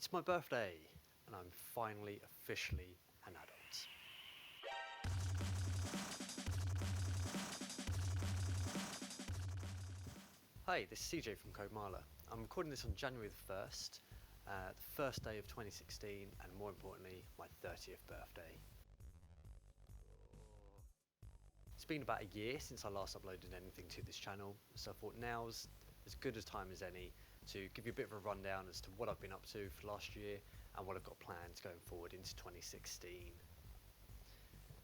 It's my birthday, and I'm finally officially an adult. Hi, this is CJ from Marla. I'm recording this on January the 1st, the first day of 2016, and more importantly, my 30th birthday. It's been about a year since I last uploaded anything to this channel, so I thought now's as good a time as any to give you a bit of a rundown as to what I've been up to for last year and what I've got planned going forward into 2016.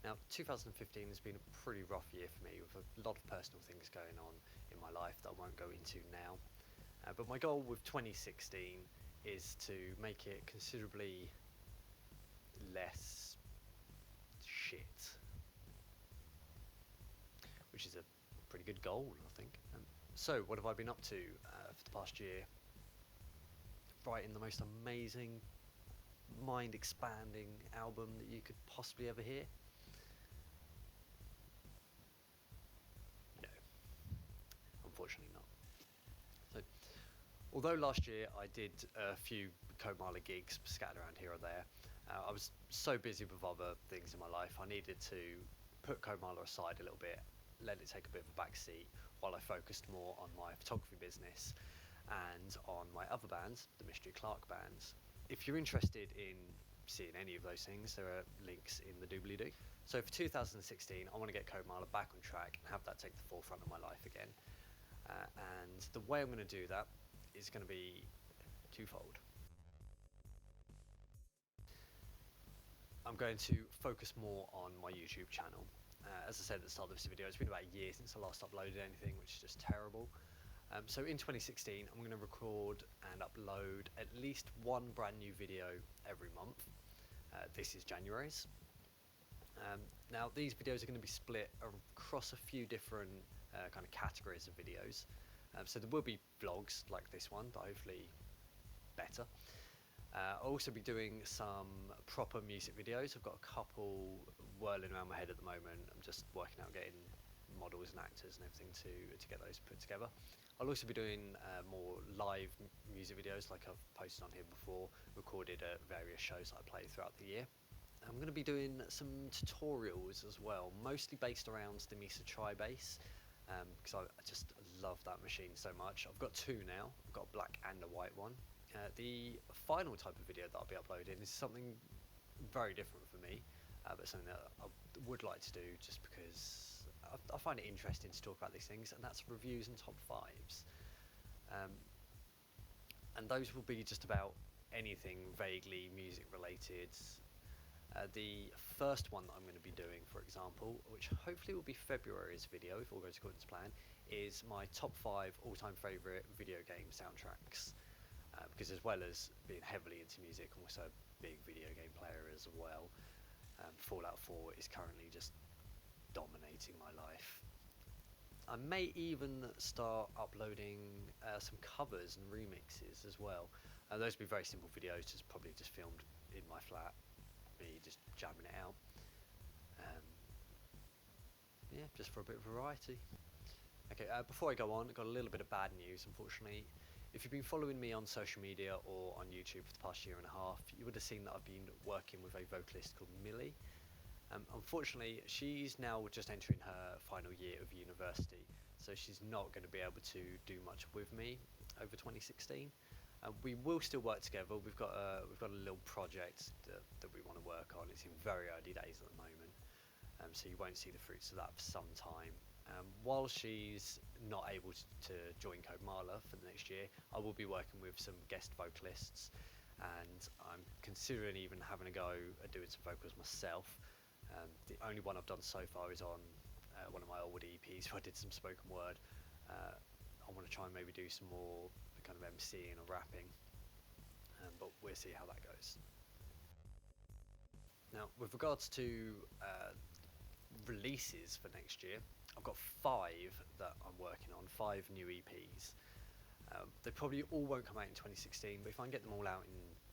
Now, 2015 has been a pretty rough year for me with a lot of personal things going on in my life that I won't go into now. But my goal with 2016 is to make it considerably less shit, which is a pretty good goal, I think. So, what have I been up to for the past year? Writing the most amazing, mind-expanding album that you could possibly ever hear. No, unfortunately not. So, although last year I did a few Marla gigs scattered around here or there, I was so busy with other things in my life, I needed to put Marla aside a little bit, let it take a bit of a back seat while I focused more on my photography business and on my other bands, the Mystery Clarke Band. If you're interested in seeing any of those things, there are links in the doobly-doo. So for 2016, I want to get Marla back on track and have that take the forefront of my life again. And the way I'm going to do that is going to be twofold. I'm going to focus more on my YouTube channel. As I said at the start of this video, it's been about a year since I last uploaded anything, which is just terrible. So in 2016, I'm going to record and upload at least one brand new video every month. This is January's. Now these videos are going to be split across a few different kind of categories of videos. So there will be vlogs like this one, but hopefully better. I'll also be doing some proper music videos. I've got a couple whirling around my head at the moment. I'm just working out getting models and actors and everything to get those put together. I'll also be doing more live music videos like I've posted on here before, recorded at various shows that I play throughout the year. I'm going to be doing some tutorials as well, mostly based around the Mesa Tri-Bass, because I just love that machine so much. I've got two now. I've got a black and a white one. The final type of video that I'll be uploading is something very different for me, but something that I would like to do just because I find it interesting to talk about these things, and that's reviews and top fives. And those will be just about anything vaguely music related. The first one that I'm going to be doing, for example, which hopefully will be February's video if all goes according to plan, is my top 5 all-time favourite video game soundtracks. Because as well as being heavily into music, I'm also a big video game player as well. Fallout 4 is currently just dominating my life. I may even start uploading some covers and remixes as well. Those will be very simple videos, just probably just filmed in my flat, me just jamming it out. Yeah, just for a bit of variety. Okay, before I go on, I've got a little bit of bad news, unfortunately. If you've been following me on social media or on YouTube for the past year and a half, you would have seen that I've been working with a vocalist called Millie. Unfortunately, she's now just entering her final year of university, so she's not going to be able to do much with me over 2016. We will still work together. We've got a little project that we want to work on. It's in very early days at the moment, so you won't see the fruits of that for some time. While she's not able to join Marla for the next year, I will be working with some guest vocalists, and I'm considering even having a go at doing some vocals myself. The only one I've done so far is on one of my old EPs where I did some spoken word. I want to try and maybe do some more kind of MCing or rapping, but we'll see how that goes. Now, with regards to releases for next year, I've got 5 that I'm working on, 5 new EPs. They probably all won't come out in 2016, but if I can get them all out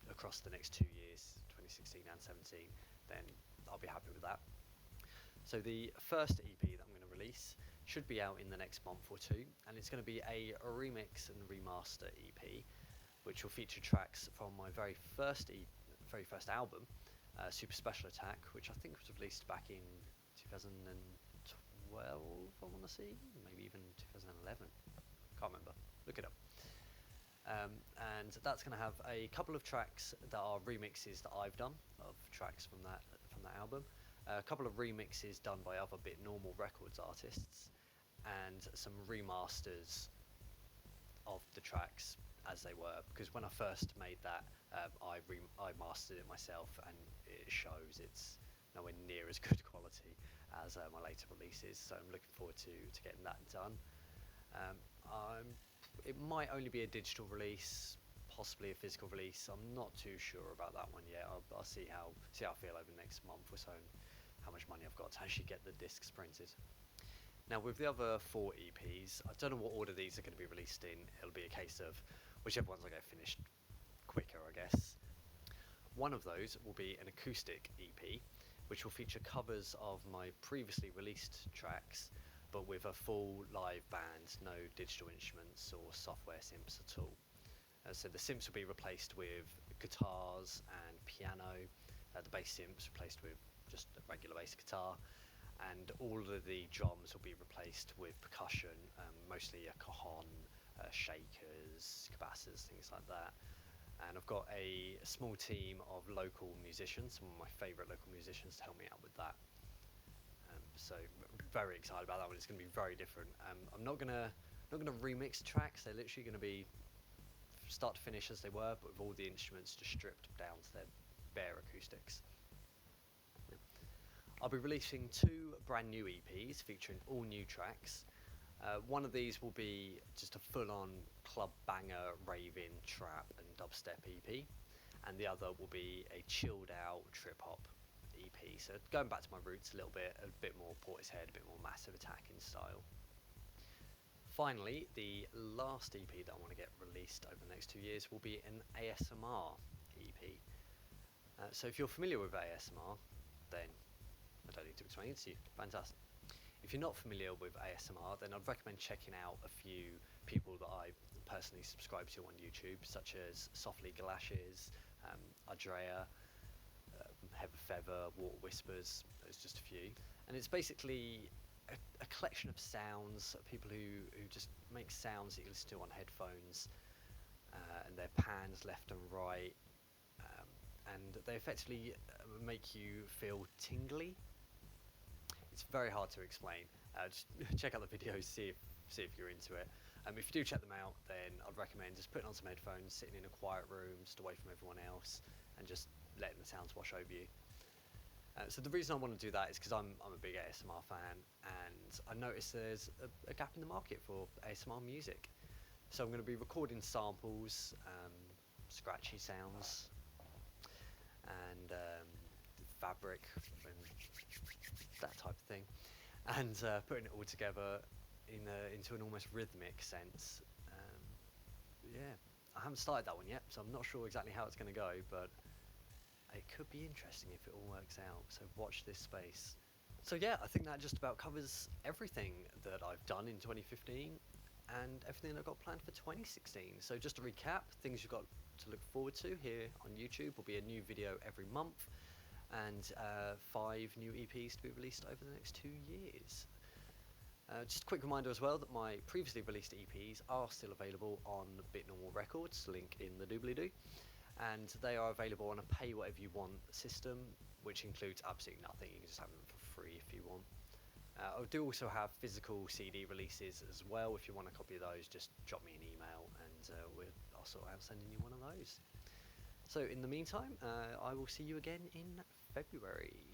across the next 2 years, 2016 and 17, then I'll be happy with that. So the first EP that I'm going to release should be out in the next month or two, and it's going to be a remix and remaster EP. which will feature tracks from my very first album, Super Special Attack, which I think was released back in 2012, I want to see, maybe even 2011, can't remember, look it up. And that's going to have a couple of tracks that are remixes that I've done of tracks from that album, a couple of remixes done by other Bitnormal Records artists, and some remasters of the tracks as they were, because when I first made that, I mastered it myself, and it shows it's nowhere near as good quality as my later releases, so I'm looking forward to getting that done. It might only be a digital release, possibly a physical release. I'm not too sure about that one yet. I'll see how I feel over the next month or so, and how much money I've got to actually get the discs printed. Now, with the other 4 EPs, I don't know what order these are going to be released in. It'll be a case of whichever ones I get finished quicker, I guess. One of those will be an acoustic EP, which will feature covers of my previously released tracks, but with a full live band, no digital instruments or software synths at all. So the synths will be replaced with guitars and piano, the bass synths replaced with just a regular bass guitar, and all of the drums will be replaced with percussion, mostly a cajon, shakers, cabasses, things like that. And I've got a small team of local musicians, some of my favourite local musicians, to help me out with that. So very excited about that one. It's going to be very different. I'm not gonna remix tracks. They're literally going to be start to finish as they were, but with all the instruments just stripped down to their bare acoustics. I'll be releasing 2 brand new EPs featuring all new tracks. One of these will be just a full-on club banger, raving, trap and dubstep EP, and the other will be a chilled-out trip-hop EP. So going back to my roots a bit more Portishead, a bit more Massive Attack in style. Finally, the last EP that I want to get released over the next 2 years will be an ASMR EP. So if you're familiar with ASMR, then I don't need to explain it to you. Fantastic. If you're not familiar with ASMR, then I'd recommend checking out a few people that I personally subscribe to on YouTube, such as Softly Galashes, Adrea, Heather Feather, Water Whispers. There's just a few. And it's basically a collection of sounds, people who just make sounds that you listen to on headphones, and they're pans left and right, and they effectively make you feel tingly. It's very hard to explain. Just check out the videos, see if you're into it. If you do check them out, then I'd recommend just putting on some headphones, sitting in a quiet room, just away from everyone else, and just letting the sounds wash over you. So the reason I want to do that is because I'm a big ASMR fan, and I noticed there's a gap in the market for ASMR music. So I'm going to be recording samples, scratchy sounds, and fabric, and that type of thing, and putting it all together into an almost rhythmic sense. Yeah, I haven't started that one yet, so I'm not sure exactly how it's going to go, but it could be interesting if it all works out, so watch this space. So yeah, I think that just about covers everything that I've done in 2015 and everything that I've got planned for 2016. So just to recap, things you've got to look forward to here on YouTube will be a new video every month, and 5 new EPs to be released over the next 2 years. Just a quick reminder as well that my previously released EPs are still available on Bitnormal Records, link in the doobly-doo, and they are available on a pay whatever you want system, which includes absolutely nothing. You can just have them for free if you want. I do also have physical CD releases as well. If you want a copy of those, just drop me an email, and I'll sort out sending you one of those. So in the meantime, I will see you again in February.